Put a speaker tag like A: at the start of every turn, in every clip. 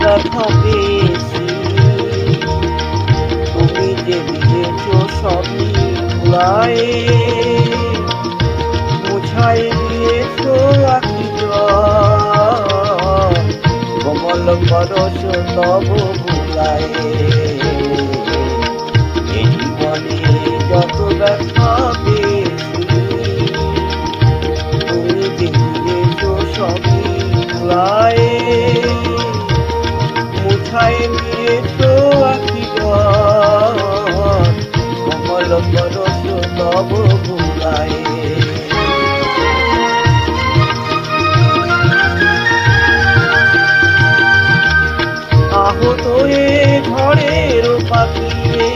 A: ব্যথা পেয়েছি, তুমি যে দিয়েছ সবই ভুলায়ে, মুছায় দিয়েছ আখি জল, কোমল পরশ তব ভুলায়ে। এই জীবনে যত ব্যথা পেয়েছি, তুমি যে দিয়েছ সবই ভুলায়ে, মুছায় দিয়েছ আখি জল, কোমল পরশ তব ভুলায়ে। আহত এ ঝড়ের পাখিয়ে,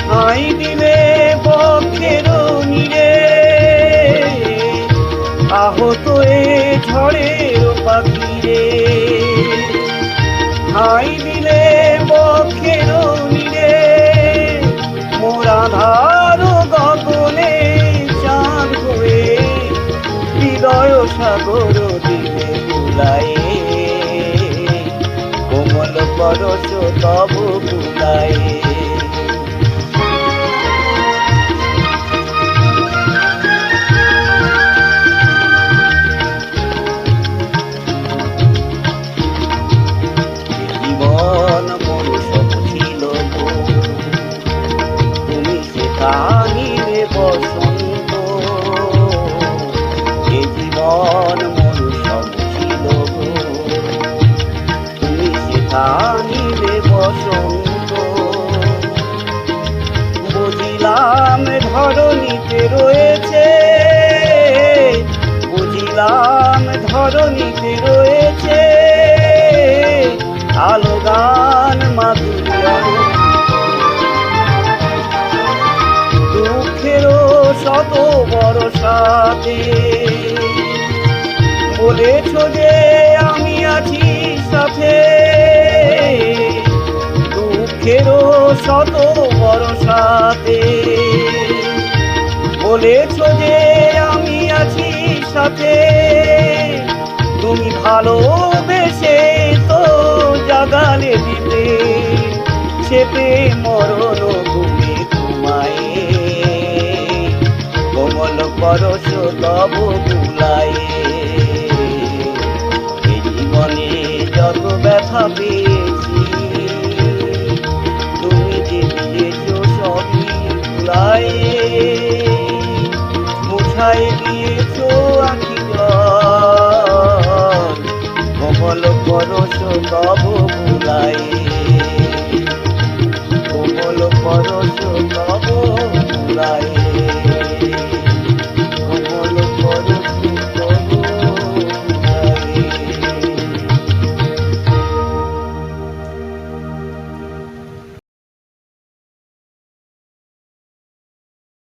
A: ঠাঁই দিলে বক্ষের নীড়ে। আহত এ ঝড়ের পাখিরে, ঠাঁই দিলে বক্ষের নীড়ে। মোর আঁধার গগনে চাঁদ হয়ে, হৃদয় সাগর দিলে বুলায়ে, কোমল পরশ তব বুলায়ে। জীবন মোর সব ছিল গো, তুমি সেটা নিলে বসন্ত। এ জীবন মোর সব ছিল গো, তুমি সেটা নিলে বসন্ত। বুঝিলাম ধরণীতে রয়েছে, বুঝিলাম ধরণীতে রয়েছে আলো গান মাধুর্য। দুঃখেরও শত বরসাতে বলেছ যে আমি আছি সাথে, দুঃখেরও শত বরসাতে বলেছ যে আমি আছি সাথে। তুমি ভালোবেসে তো জাগালে দিতে, চেপে মরণ ঘুমে ঘুমায়ে, কোমল পরশ তব বুলায়ে। এই জীবনে যত ব্যথা পেয়েছি, তুমি যে দিয়েছ সবই ভুলায়ে, মুছায় দিয়েছ আখি জল, কোমল পরশ তব বুলায়ে, কোমল পরশ তব বুলায়ে।